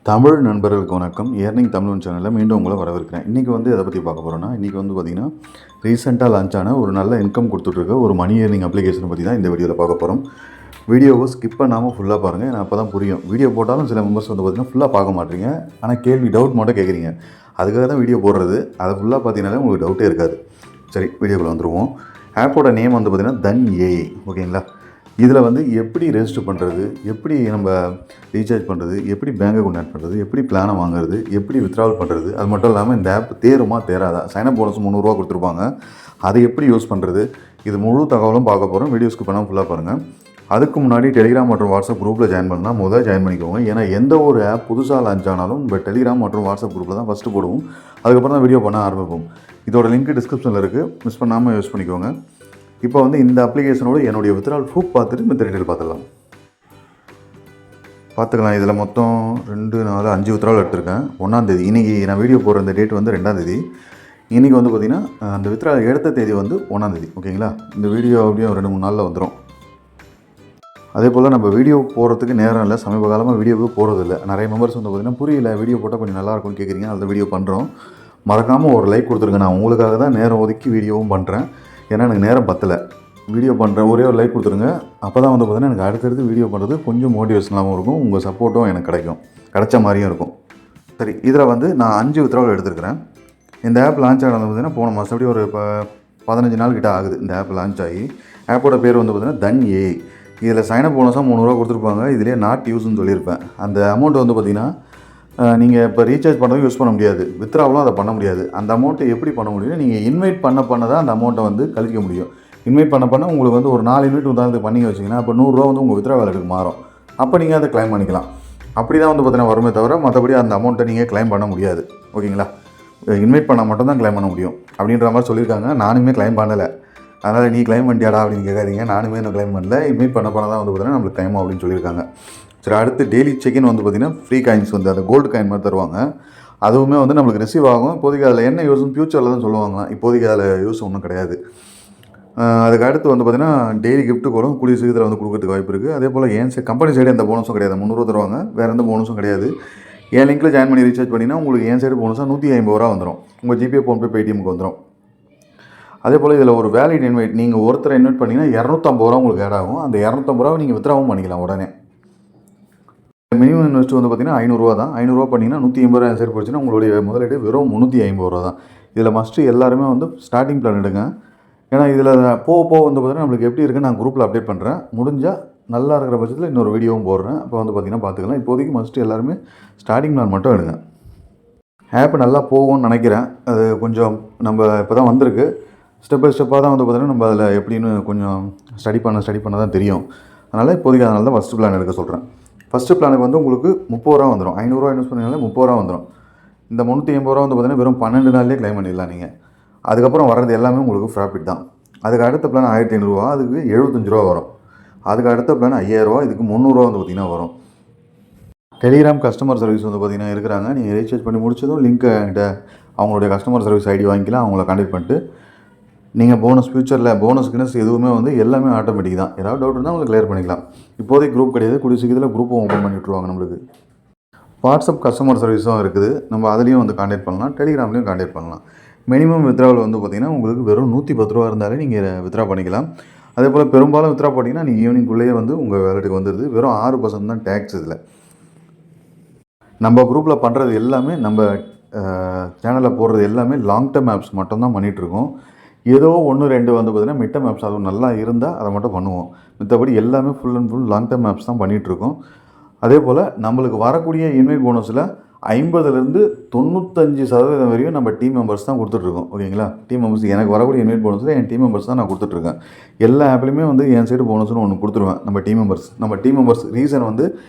தமிழ் நண்பர்களுக்கு வணக்கம். ஏர்னிங் தமிழ் சேனலில் மீண்டும் உங்களை வரவேற்கிறேன். இன்றைக்கி எதை பற்றி பார்க்க போகிறோன்னா, இன்றைக்கி பார்த்திங்கன்னா ரீசெண்டாக லான்ச் ஆன ஒரு நல்ல இன்கம் கொடுத்துட்ருக்க ஒரு மணி ஏர்னிங் அப்ளிகேஷனை பற்றி தான் இந்த வீடியோவில் பார்க்க போகிறோம். வீடியோவை ஸ்கிப் பண்ணாமல் ஃபுல்லாக பாருங்கள். ஏன்னா அப்போ தான் புரியும். வீடியோ போட்டாலும் சில மெம்பர்ஸ் பார்த்திங்கன்னா ஃபுல்லாக பார்க்க மாட்டீங்க. ஆனால் டவுட் மட்டும் கேட்குறீங்க. அதுக்காக தான் வீடியோ போடுறது. அதை ஃபுல்லாக பார்த்தீங்கன்னாலே உங்களுக்கு டவுட்டே இருக்காது. சரி, வீடியோக்குள்ளே வந்துடுவோம். ஆப்போட நேம் பார்த்திங்கன்னா தன் ஏஐ. ஓகேங்களா? இதில் எப்படி ரெஜிஸ்டர் பண்ணுறது, எப்படி நம்ம ரீசார்ஜ் பண்ணுறது, எப்படி பேங்க் அக்கௌண்ட் ஆட் பண்ணுறது, எப்படி பிளானை வாங்குறது, எப்படி வித்ட்ராவல் பண்ணுறது, அது மட்டும் இல்லாமல் இந்த ஆப் தேருமா தேராதா, சைனப் போனஸ் 300 கொடுத்துருப்பாங்க, அதை எப்படி யூஸ் பண்ணுறது, இது முழு தகவலும் பார்க்க போகிறோம். வீடியோஸ்க்கு பண்ணால் ஃபுல்லாக பாருங்கள். அதுக்கு முன்னாடி டெலிகிராம் மற்றும் வாட்ஸ்அப் குரூப்பில் ஜாயின் பண்ணால் முதல்ல ஜாயின் பண்ணிக்கோங்க. ஏன்னா எந்த ஒரு ஆப் புதுசாக லான்ச் ஆனாலும் நம்ம டெலிகிராம் மற்றும் வாட்ஸ்அப் குரூப்பில் தான் ஃபஸ்ட்டு போடுவோம். அதுக்கப்புறம் தான் வீடியோ பண்ண ஆரம்பிப்போம். இதோட லிங்க் டிஸ்கிரிப்ஷனில் இருக்குது, மிஸ் பண்ணாமல் யூஸ் பண்ணிக்கோங்க. இப்போ இந்த அப்ளிகேஷனோட என்னுடைய வித்ட்ராவல் ப்ரூஃப் பார்த்துட்டு மித்த டீட்டெயில் பார்த்துக்கலாம். இதில் மொத்தம் 2, 4, 5 வித்ட்ராவல் எடுத்திருக்கேன். 1ஆம் தேதி, இன்றைக்கி நான் வீடியோ போடுற இந்த டேட் 2ஆம் தேதி. இன்றைக்கி பார்த்திங்கன்னா அந்த வித்ட்ராவல் எடுத்த தேதி 1ஆம் தேதி. ஓகேங்களா? இந்த வீடியோ அப்படியே 2-3 நாளில் வந்துடும். அதே போல் நம்ம வீடியோ போடுறதுக்கு நேரம் இல்லை. சமீப காலமாக வீடியோவே போடுறதில்லை. நிறைய மெம்பர்ஸ் பார்த்திங்கன்னா புரியல, வீடியோ போட்டால் கொஞ்சம் நல்லாயிருக்கும்னு கேட்குறீங்க. அந்த வீடியோ பண்ணுறோம். மறக்காமல் ஒரு லைக் கொடுத்துருங்க. நான் உங்களுக்காக தான் நேரம் ஒதுக்கி வீடியோவும் பண்ணுறேன். ஏன்னா எனக்கு நேரம் பத்தலை. வீடியோ பண்ணுறேன், ஒரே ஒரு லைக் கொடுத்துருங்க. அப்போ தான் பார்த்திங்கன்னா எனக்கு அடுத்தடுத்து வீடியோ பண்ணுறது கொஞ்சம் மோட்டிவேஷனாகவும் இருக்கும். உங்கள் சப்போர்ட்டும் எனக்கு கிடைச்ச மாதிரியும் இருக்கும். சரி, இதில் நான் 5 வித்ட்ராவல் எடுத்துருக்கிறேன். இந்த ஆப் லான்ச் ஆனது பார்த்திங்கன்னா போன மாதம் அப்படி ஒரு 15 நாள் கிட்ட ஆகுது இந்த ஆப் லான்ச் ஆகி. ஆப்போட பேர் பார்த்திங்கன்னா தன் ஏஐ. இதில் சைனப் போனஸாக 300 கொடுத்துருப்பாங்க. இதிலே நாட் யூஸ்ன்னு சொல்லியிருப்பேன். அந்த அமௌண்ட் பார்த்திங்கன்னா நீங்கள் இப்போ ரீசார்ஜ் பண்ணுறதும் யூஸ் பண்ண முடியாது, வித்ட்ராவலும் அதை பண்ண முடியாது. அந்த அமௌண்ட்டை எப்படி பண்ண முடியும், நீங்கள் இன்வைட் பண்ண தான் அந்த அமௌண்ட்டை கழிக்க முடியும். இன்வைட் பண்ண உங்களுக்கு ஒரு 4 இன்வைட் உதாரணத்துக்கு பண்ணி வச்சிங்கன்னா அப்போ 100 ரூபா உங்கள் வித்ட்ரா வேலட்டுக்கு மாறும். அப்போ நீங்கள் அதை கிளைம் பண்ணிக்கலாம். அப்படி தான் பார்த்தீங்கன்னா வருமே தவிர மற்றபடி அந்த அமௌண்ட்டை நீங்கள் கிளைம் பண்ண முடியாது. ஓகேங்களா? இன்வைட் பண்ணால் மட்டும் தான் கிளைம் பண்ண முடியும் அப்படின்ற மாதிரி சொல்லியிருக்காங்க. நானுமே கிளைம் பண்ணலை. அதனால் நீ கிளைம் பண்ணியாடா அப்படின்னு கேட்காதீங்க. நானுமே இன்னும் கிளைம் பண்ணல. இன்வைட் பண்ண தான் பார்த்தீங்கன்னா நம்மளுக்கு கிளைம் அப்படின்னு சொல்லியிருக்காங்க. சரி, அடுத்து டெய்லி செக்இன் பார்த்திங்கன்னா ஃப்ரீ காயின்ஸ் அந்த கோல்டு காயின் மாதிரி தருவாங்க. அதுவுமே நம்மளுக்கு ரிசீவ் ஆகும். இப்போதைக்கு அதில் என்ன யூஸ்னு ஃபியூச்சரில் தான் சொல்லுவாங்களாம். இப்போதைக்கு அதில் யூஸ் ஒன்றும் கிடையாது. அதுக்கு அடுத்து பார்த்திங்கன்னா டெய்லி கிஃப்ட்டு கூட கூடிய சீக்கிரத்தில் கொடுக்கறதுக்கு வாய்ப்பு இருக்குது. அதே போல் ஏன் கம்பெனி சைடு எந்த போனஸும் கிடையாது. 300 தருவாங்க, வேறு எந்த போனஸும் கிடையாது. என் லிங்க்கில் ஜாயின் பண்ணி ரீசார்ஜ் பண்ணிங்கன்னா உங்களுக்கு என் சைடு போனஸாக 150 ரூபா வந்துடும். உங்கள் ஜிபே, ஃபோன்பே, பேடிஎம்க்கு வந்துடும். அதே போல் இதில் ஒரு வேலிட் இன்வைட், நீங்கள் ஒருத்தரை இன்வைட் பண்ணிங்கன்னா 250 ரூபா உங்களுக்கு ஆட் ஆகும். அந்த 250 ரூபா நீங்கள் வித்ட்ராவும் பண்ணிக்கலாம் உடனே. மினிமம் இன்வெஸ்ட் பார்த்திங்கன்னா 500 ரூபா தான். 500 ரூபா பண்ணிங்கன்னா 180 ரூபா சைடு போச்சுன்னா உங்களுடைய முதலீடு வெறும் 350 ரூபா தான். இதில் மஸ்ட்டு எல்லாருமே ஸ்டார்டிங் பிளான் எடுங்க. ஏன்னா இதில் போக பார்த்திங்கன்னா நம்மளுக்கு எப்படி இருக்குன்னு நான் குரூப்பில் அப்டேட் பண்ணுறேன். முடிஞ்சால் நல்லா இருக்கிற பட்சத்தில் இன்னொரு வீடியோவும் போடுறேன். அப்போ பார்த்திங்கன்னா பார்த்துக்கலாம். இப்போதைக்கு மஸ்ட்டு எல்லாருமே ஸ்டார்டிங் பிளான் மட்டும் எடுங்க. ஆப் நல்லா போகும்னு நினைக்கிறேன். அது கொஞ்சம் நம்ம இப்போ தான் வந்திருக்கு. ஸ்டெப் பை ஸ்டெப்பாக தான் பார்த்திங்கன்னா நம்ம அதில் எப்படின்னு கொஞ்சம் ஸ்டடி பண்ண தான் தெரியும். அதனால் இப்போதைக்கு அதனால தான் ஃபஸ்ட்டு பிளான் எடுக்க சொல்கிறேன். ஃபஸ்ட்டு பிளானுக்கு உங்களுக்கு 30 ரூபா வந்துடும். 500 ரூபா இன்வெஸ்ட் பண்ணினாலே 30 ரூபா வந்துடும். இந்த 380 ரூபா பார்த்திங்கன்னா வெறும் 12 நாள்லேயே கிளைம் பண்ணிடலாம் நீங்கள். அதுக்கப்புறம் வர்றது எல்லாமே உங்களுக்கு ப்ராஃபிட் தான். அதுக்கு அடுத்த பிளான் 1500 ரூபா, அதுக்கு 75 ரூபா வரும். அதுக்கு அடுத்த பிளான் 5000 ரூபா, இதுக்கு 300 ரூபா பார்த்திங்கன்னா வரும். டெலிகிராம் கஸ்டமர் சர்வீஸ் பார்த்திங்கன்னா இருக்கிறாங்க. நீங்கள் ரீசார்ஜ் பண்ணி முடிச்சதும் லிங்க்கை என்கிட்ட அவங்களுடைய கஸ்டமர் சர்வீஸ் ஐடி வாங்கிக்கலாம். அவங்கள கான்டெக்ட் பண்ணிட்டு நீங்கள் ஃபியூச்சரில் போனஸ் எதுவுமே எல்லாமே ஆட்டோமேட்டிக் தான். ஏதாவது டவுட் இருந்தால் உங்களுக்கு கிளியர் பண்ணிக்கலாம். இப்போதைக்கு குரூப் கிடையாது. கூடிய சீக்கிரத்தில் குரூப்பும் ஓப்பன் பண்ணி விட்ருவாங்க நம்மளுக்கு. வாட்ஸ்அப் கஸ்டமர் சர்வீஸும் இருக்குது. நம்ம அதுலேயும் கான்டெக்ட் பண்ணலாம். டெலிகிராம்லேயும் கான்டெக்ட் பண்ணலாம். மினிமம் வித்ட்ராவல் பார்த்திங்கன்னா உங்களுக்கு வெறும் 110 ரூபா இருந்தாலே நீங்கள் வித்ட்ரா பண்ணிக்கலாம். அதே போல் பெரும்பாலும் வித்ட்ரா பண்ணிங்கன்னா நீங்கள் ஈவினிங்குள்ளேயே உங்கள் வேலட்டுக்கு வந்துடுது. வெறும் 6% தான் டேக்ஸ். இதில் நம்ம குரூப்பில் பண்ணுறது எல்லாமே, நம்ம சேனலில் போடுறது எல்லாமே லாங் டேர்ம் ஆப்ஸ் மட்டும்தான் பண்ணிகிட்ருக்கோம். ஏதோ 1-2 பார்த்திங்கன்னா மிட் டேர்ம் ஆப்ஸ் அதுவும் நல்லா இருந்தால் அதை மட்டும் பண்ணுவோம். மற்றபடி எல்லாமே full and full long term apps தான் பண்ணிகிட்ருக்கோம். அதே போல் நம்மளுக்கு வரக்கூடிய இன்வைட் போனஸில் 50லேருந்து 95% வரையும் நம்ம டீம் மெம்பர்ஸ் தான் கொடுத்துட்ருக்கோம். ஓகேங்களா? டீம் மெம்பர்ஸ் எனக்கு வரக்கூடிய இன்வைட் போனஸில் என் டீம் மெம்பர்ஸ் தான் நான் கொடுத்துட்ருக்கேன். எல்லா ஆப்லையுமே என் சைடு போனஸ்னு ஒன்று கொடுத்துருவேன். நம்ம டீம் மெம்பர்ஸ் ரீசன்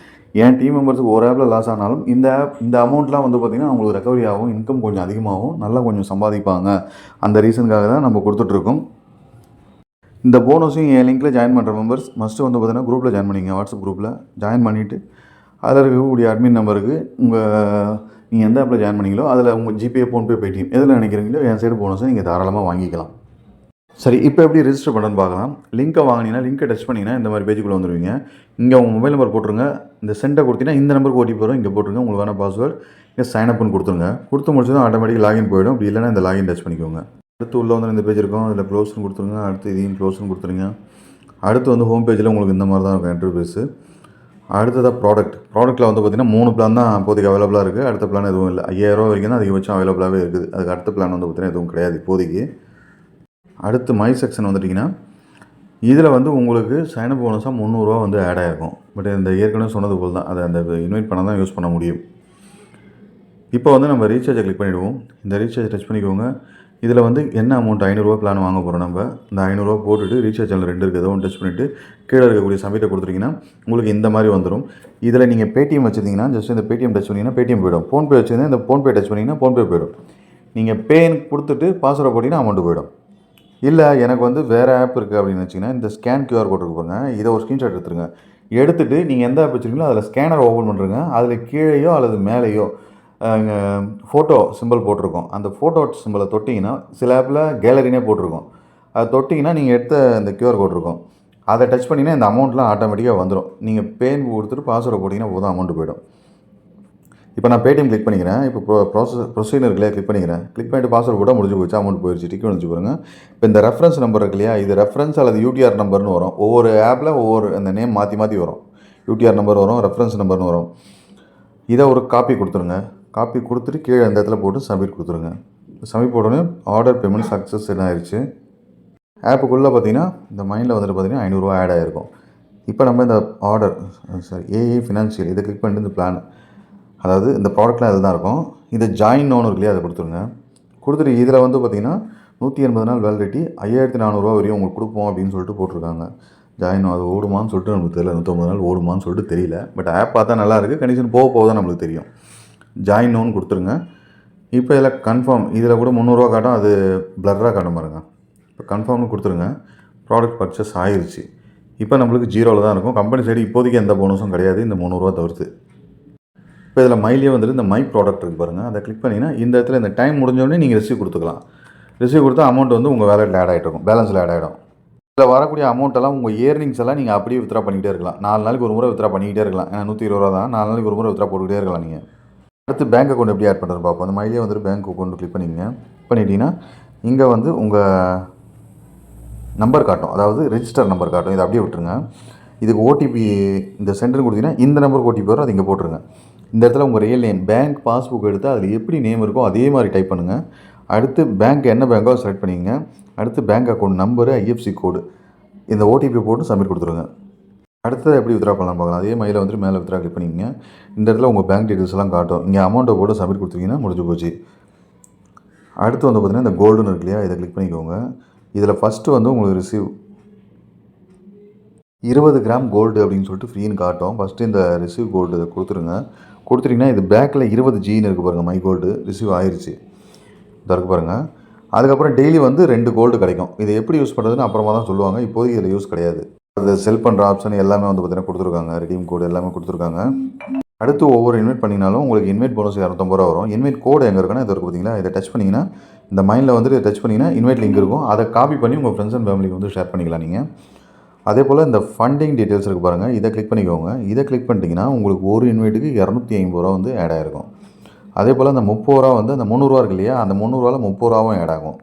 என் டீம் மெம்பர்ஸுக்கு ஒரு ஆப்பில் லாஸ் ஆனாலும் இந்த அமௌண்ட்லாம் பார்த்திங்கன்னா அவங்களுக்கு ரெக்கவரி ஆகும். இன்கம் கொஞ்சம் அதிகமாகும், நல்லா கொஞ்சம் சம்பாதிப்பாங்க. அந்த ரீசனுக்காக தான் நம்ம கொடுத்துட்ருக்கோம். இந்த போனஸையும் என் லிங்க்கில் ஜாயின் பண்ணுற மெம்பர்ஸ் மஸ்ட்டு பார்த்திங்கன்னா குரூப்பில் ஜாயின் பண்ணிங்க. வாட்ஸ்அப் குரூப்பில் ஜாயின் பண்ணிவிட்டு அதில் இருக்கக்கூடிய அட்மின் நம்பருக்கு நீங்கள் எந்த ஆப்பில் ஜாயின் பண்ணிங்களோ அதில் உங்கள் ஜிபே, ஃபோன்பே, பேடிஎம் எதில் நினைக்கிறீங்களோ என் சைடு போனஸை நீங்கள் தாராளமாக வாங்கிக்கலாம். சரி, இப்போ எப்படி ரெஜிஸ்டர் பண்ணுறதுன்னு பார்க்கலாம். லிங்க்கை வாங்கினீங்கன்னா, லிங்க்கை டச் பண்ணிங்கன்னா இந்த மாதிரி பேஜுக்குள்ளே வந்துடுவீங்க. இங்கே உங்கள் மொபைல் நம்பர் போட்டுருங்க. இந்த சென்டை கொடுத்தீங்கன்னா இந்த நம்பருக்கு ஓடிபி வரும். இங்கே போட்டுருங்க உங்களுக்கான பாஸ்வேர்டு. இங்கே சைன் அப்னு கொடுத்துருங்க. கொடுத்து முடிச்சதும் ஆட்டோமேட்டிக் லாகின் போயிடும். அப்படி இல்லைனா இந்த லாகின் டச் பண்ணிக்கோங்க. அடுத்து உள்ளே வந்து இந்த பேஜ் இருக்கும். அதில் க்ளோஸ்னு கொடுத்துருங்க. அடுத்து இதையும் க்ளோஸ்னு கொடுத்துருங்க. அடுத்து வந்து ஹோம் பேஜில் உங்களுக்கு இந்த மாதிரி தான் இருக்கும் இன்டர்ஃபேஸு. அடுத்ததாக ப்ராடக்ட்டில் வந்து பார்த்திங்கன்னா 3 பிளான் தான் இப்போதைக்கு அவைலபிளாக இருக்குது. அடுத்த பிளான் எதுவும் இல்லை. 5000 வரைக்கும் தான் அதிகபட்சம் அவைலபிளாகவே இருக்குது. அதுக்கு அடுத்த பிளான் வந்து பார்த்திங்கன்னா எதுவும் கிடையாது இப்போதைக்கு. அடுத்து மை செக்ஷன் வந்துட்டிங்கன்னா இதில் வந்து உங்களுக்கு சைனப் போனஸாக 300 வந்து ஆட் ஆகிருக்கும். பட் இந்த ஏற்கனவே சொன்னது போல் தான் அதை அந்த இன்வைட் பண்ண தான் யூஸ் பண்ண முடியும். இப்போ வந்து நம்ம ரீசார்ஜை கிளிக் பண்ணிவிடுவோம். இந்த ரீசார்ஜ் டச் பண்ணிக்கோங்க. இதில் வந்து என்ன அமௌண்ட் 500 பிளான் வாங்க போகிறோம். நம்ம இந்த 500 போட்டுட்டு ரீசார்ஜ் சேனல் 2 இருக்குது. ஏதோ ஒன்று டச் பண்ணிவிட்டு கீழே இருக்கக்கூடிய சப்மிட்டை கொடுத்துட்டிங்கன்னா உங்களுக்கு இந்த மாதிரி வந்துடும். இதில் நீங்கள் பேடிஎம் வச்சுருந்தீங்கன்னா ஜஸ்ட் இந்த பேடிஎம் டச் பண்ணிங்கன்னா பேடிஎம் போய்டும். ஃபோன்பே வச்சுருந்தீங்கன்னா இந்த ஃபோன்பே டச் பண்ணிங்கன்னா ஃபோன்பே போய்டும். நீங்கள் பேன்னு கொடுத்துட்டு பாஸ்வேர்டை போட்டிங்கன்னா அமௌண்ட்டு போய்டும். இல்லை எனக்கு வந்து வேறு ஆப் இருக்குது அப்படின்னு வச்சிங்கன்னா இந்த ஸ்கேன் QR கோட் இருக்கு பாருங்க. இதை ஒரு ஸ்க்ரீன்ஷாட் எடுத்துருங்க. எடுத்துகிட்டு நீங்கள் எந்த ஆப் வச்சுருக்கீங்களோ அதில் ஸ்கேனர் ஓப்பன் பண்ணுறங்க. அதில் கீழேயோ அல்லது மேலேயோ ஃபோட்டோ சிம்பிள் போட்டிருக்கோம். அந்த ஃபோட்டோ சிம்பிளை தொட்டிங்கன்னா சில ஆப்பில் கேலரினே போட்டிருக்கோம். அதை தொட்டிங்கன்னா நீங்கள் எடுத்த இந்த QR கோட் இருக்கும். அதை டச் பண்ணிங்கன்னா இந்த அமௌண்ட்லாம் ஆட்டோமேட்டிக்காக வந்துடும். நீங்கள் பேன் கொடுத்துட்டு பாஸ்வேர்டை போட்டிங்கன்னா போதும் அமௌண்ட்டு போய்டும். இப்போ நான் பேடிஎம் கிளிக் பண்ணிக்கிறேன். இப்போ ப்ரொசீஜர் இருக்குல்லையா கிளிக் பண்ணிக்கிறேன். கிளிக் பண்ணிட்டு பாஸ்வேர்டு போட்டால் முடிஞ்சு போச்சு. அமௌண்ட் போயிடுச்சு. டிக் வந்துச்சு பாருங்க. இப்போ இந்த ரெஃபரன்ஸ் நம்பர் இருக்கு இல்லையா, இது ரெஃபரன்ஸ் அல்லது UTR நம்பர்னு வரும். ஒவ்வொரு ஆப்பில் ஒவ்வொரு அந்த நேம் மாற்றி வரும். UTR நம்பர் வரும், ரெஃபரன்ஸ் நம்பர்னு வரும். இதை ஒரு காப்பி கொடுத்துருங்க. காப்பி கொடுத்துட்டு கீழே அந்த இடத்துல போட்டு சப்மிட் கொடுத்துருங்க. சப்மிட் போட்டோன்னே ஆர்டர் பேமெண்ட் சக்ஸஸ் என்ன ஆயிடுச்சு. ஆப்புக்குள்ளே பார்த்தீங்கன்னா இந்த மைண்டில் வந்துட்டு பார்த்தீங்கன்னா 500 ஆட் ஆகிருக்கும். இப்போ நம்ம இந்த ஆர்டர் ஏஐ ஃபினான்ஷியல் இதை கிளிக் பண்ணிட்டு இந்த பிளான், அதாவது இந்த ப்ராடக்ட்லாம் இதில் தான் இருக்கும். இது ஜாயின் ஒன்று இருக்கு இல்லையா, அதை கொடுத்துருங்க. கொடுத்துட்டு இதில் வந்து பார்த்திங்கன்னா 180 நாள் வேலிடிட்டி 5400 வரையும் உங்களுக்கு கொடுப்போம் அப்படின்னு சொல்லிட்டு போட்டிருக்காங்க. ஜாயின் அது ஓடுமான்னு சொல்லிட்டு நமக்கு தெரியல. 150 நாள் ஓடுமான்னு சொல்லிட்டு தெரியல. பட் ஆப் பார்த்தா நல்லாயிருக்கு. கண்டிஷன் போக தான் நம்மளுக்கு தெரியும். ஜாயின் ஒன்று கொடுத்துருங்க. இப்போ இதில் கன்ஃபார்ம், இதில் கூட 300 காட்டும், அது பிளர்ராக காட்டும் பாருங்க. இப்போ கன்ஃபார்ம்னு கொடுத்துருங்க. ப்ராடக்ட் பர்ச்சேஸ் ஆயிடுச்சு. இப்போ நம்மளுக்கு 0வில் தான் இருக்கும். கம்பெனி சைடு இப்போதைக்கு எந்த போனஸும் கிடையாது இந்த 300 தவிர்த்து. இப்போ இதில் மைலேயே வந்துட்டு இந்த மை ப்ராடக்ட் இருக்குது பாருங்கள். அதை கிளிக் பண்ணிங்கன்னா இந்த இடத்துல இந்த டைம் முடிஞ்சோடனே நீங்கள் ரிசீவ் கொடுத்துக்கலாம். ரிசீவ் கொடுத்தா அமௌண்ட் வந்து உங்கள் வேலெட்டில் ஆட் ஆகிட்டு இருக்கும், பேலன்ஸில் ஆட் ஆகிடும். இதில் வரக்கூடிய அமௌண்ட்டெல்லாம் உங்கள் இயர்னிங்ஸ் எல்லாம் நீங்கள் அப்படியே வித்ரா பண்ணிக்கிட்டே இருக்கலாம். 4 நாளைக்கு ஒரு முறை வித்ரா பண்ணிக்கிட்டே இருக்கலாம். ஏன்னா 120 தான். 4 நாளைக்கு ஒரு முறை வித்ரா போட்டுக்கிட்டே இருக்கலாம் நீங்கள். அடுத்து பேங்க் அக்கௌண்ட் எப்படி ஆட் பண்ணுறது பார்ப்போம். அந்த மைலேயே வந்துட்டு பேங்க் அக்கௌண்ட் கிளிக் பண்ணிக்கங்க. பண்ணிட்டீங்கன்னா இங்கே வந்து உங்கள் நம்பர் காட்டும், அதாவது ரெஜிஸ்டர் நம்பர் காட்டும். இதை அப்படியே விட்டுருங்க. இதுக்கு ஓடிபி இந்த சென்டர் கொடுத்தீங்கன்னா இந்த நம்பருக்கு ஓடிபி வரும், அது இங்கே போட்டுருங்க. இந்த இடத்துல உங்கள் ரியல் நேம், பேங்க் பாஸ்புக் எடுத்து அதில் எப்படி நேம் இருக்கோ அதே மாதிரி டைப் பண்ணுங்கள். அடுத்து பேங்க் என்ன பேங்கோ செலக்ட் பண்ணிக்கங்க. அடுத்து பேங்க் அக்கௌண்ட் நம்பரு, IFSC கோடு, இந்த ஓடிபி போட்டு சப்மிட் கொடுத்துருங்க. அடுத்தது எப்படி வித்ரா பண்ணலாம் பார்க்கலாம். அதே மயில வந்துட்டு மேலே வித்ரா கிளிக் பண்ணிக்கங்க. இந்த இடத்துல உங்கள் பேங்க் டீட்டெயில்ஸ் எல்லாம் காட்டும். இங்கே அமௌண்ட்டை போட்டு சப்மிட் கொடுத்தீங்கன்னா முடிஞ்சு போச்சு. அடுத்து வந்து பார்த்திங்கன்னா இந்த கோல்டுன்னு இருக்கு இல்லையா, இதை கிளிக் பண்ணிக்கோங்க. இதில் ஃபஸ்ட்டு வந்து உங்களுக்கு ரிசீவ் 20 கிராம் கோல்டு அப்படின்னு சொல்லிட்டு ஃப்ரீன்னு காட்டும். ஃபஸ்ட்டு இந்த ரிசீவ் கோல்டு இதை கொடுத்துருங்க. கொடுத்துட்டிங்கன்னா இது பேக்கில் 20 Gன்னு இருக்குது பாருங்கள். மை கோல்டு ரிசீவ் ஆயிடுச்சு. இருக்கு பாருங்கள். அதுக்கப்புறம் டெய்லி வந்து 2 கோல்டு கிடைக்கும். இதை எப்படி யூஸ் பண்ணுறதுன்னு அப்புறமா தான் சொல்லுவாங்க. இப்போதைக்கு இதில் யூஸ் கிடையாது. அது செல் பண்ணுற ஆப்ஷன் எல்லாமே வந்து பார்த்திங்கன்னா கொடுத்துருக்காங்க. ரெடீம் கோடு எல்லாமே கொடுத்துருக்காங்க. அடுத்து ஒவ்வொரு இன்வைட் பண்ணிங்கனாலும் உங்களுக்கு இன்வைட் போனஸ் 250 ரூபா வரும். இன்வைட் கோடு எங்கே இருக்குன்னா இது இருக்குது பார்த்தீங்களா, இதை டச் பண்ணிங்கன்னா இந்த மைண்டில் வந்துட்டு டச் பண்ணிங்கன்னா இன்வைட் லிங்க் இருக்கும். அதை காப்பி பண்ணி உங்கள் ஃப்ரெண்ட்ஸ் அண்ட் ஃபேமிலிக்கு வந்து ஷேர் பண்ணிக்கலாம் நீங்கள். அதே போல் இந்த ஃபண்டிங் டீட்டெயில்ஸ் இருக்குது பாருங்கள். இதை கிளிக் பண்ணிக்கோங்க. இதை கிளிக் பண்ணிட்டீங்கன்னா உங்களுக்கு ஒரு இன்வைட்டுக்கு 250 ரூபா வந்து ஆட் ஆகிருக்கும். அதே போல் அந்த 30 ரூபா வந்து அந்த 300 இருக்கு இல்லையா, அந்த 300 30 ரூபாவும் ஆட் ஆகும்.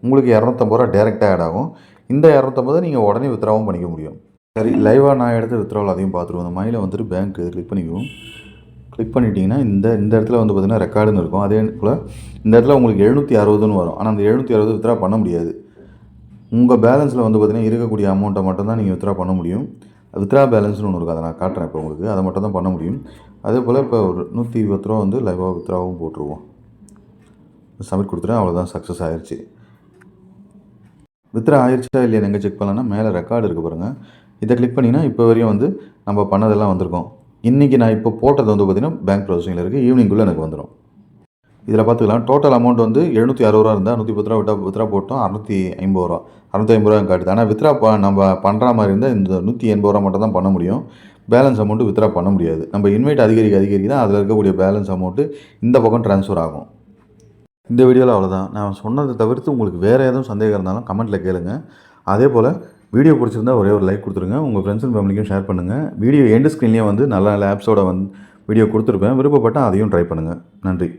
உங்களுக்கு 250 ரூபா டேரெக்டாக ஆட் ஆகும். இந்த 250 நீங்கள் உடனே வித்ராவும் பண்ணிக்க முடியும். சரி, லைவாக நான் எடுத்து வித்ராவில் அதையும் பார்த்துருவோம். அந்த மயில வந்துட்டு பேங்க் இது கிளிக் பண்ணிக்குவோம். கிளிக் பண்ணிட்டீங்கன்னா இந்த இடத்துல வந்து பார்த்திங்கன்னா ரெக்கார்டுன்னு இருக்கும். அதே போல் இந்த இடத்துல உங்களுக்கு 760ன்னு வரும். ஆனால் அந்த 760 வித்ரா பண்ண முடியாது. உங்கள் பேலன்ஸில் வந்து பார்த்திங்கன்னா இருக்கக்கூடிய அமௌண்ட்டை மட்டும் தான் நீங்கள் வித்ரா பண்ண முடியும். வித்ரா பேலன்ஸ்னு ஒன்று இருக்குது, அதை நான் காட்டுறேன் இப்போ உங்களுக்கு. அதை மட்டும் தான் பண்ண முடியும். அதே போல் இப்போ ஒரு 120 ரூபா வந்து லைவாக வித்ராவும் போட்டுருவோம். சப்மிட் கொடுத்துட்டேன். அவ்வளோதான், சக்ஸஸ் ஆயிடுச்சு. வித்ரா ஆயிடுச்சா இல்லையா எங்கே செக் பண்ணலான்னா மேலே ரெக்கார்டு இருக்குது பாருங்கள். இதை கிளிக் பண்ணிங்கன்னா இப்போ வரையும் வந்து நம்ம பண்ணதெல்லாம் வந்திருக்கோம். இன்றைக்கி நான் இப்போ போட்டது வந்து பார்த்திங்கன்னா பேங்க் ப்ராசஸிங்கில் இருக்குது. ஈவினிங்குள்ளே எனக்கு வந்துடும். இதில் பார்த்துக்கலாம். டோட்டல் அமௌண்ட் வந்து 760 ரூபா இருந்தால் 110 ரூபா வித்ரா போட்டோம். 650 ரூபா 650 ரூபா காட்டுது. ஆனால் வித்ரா நம்ம பண்ணுற மாதிரி இருந்தால் இந்த 180 ரூபா மட்டும் தான் பண்ண முடியும். பேலன்ஸ் அமௌண்ட்டு வித்ரா பண்ண முடியாது. நம்ம இன்வைட் அதிகரிக்க தான் அதில் இருக்கக்கூடிய பேலன்ஸ் அமௌண்ட்டு இந்த பக்கம் ட்ரான்ஸ்ஃபர் ஆகும். இந்த வீடியோவில் அவ்வளோதான். நான் சொன்னதை தவிர்த்து உங்களுக்கு வேறு எதுவும் சந்தேகம் இருந்தாலும் கமெண்ட்டில் கேளுங்க. அதே போல் வீடியோ பிடிச்சிருந்தா ஒரே ஒரு லைக் கொடுத்துருங்க. உங்கள் ஃப்ரெண்ட்ஸ் அண்ட் ஃபேமிலிக்கும் ஷேர் பண்ணுங்கள். வீடியோ எண்டு ஸ்க்ரீன்லேயே வந்து நல்ல நல்ல ஆப்ஸோட வீடியோ கொடுத்துருப்பேன். விருப்பப்பட்டால் அதையும் ட்ரை பண்ணுங்கள். நன்றி.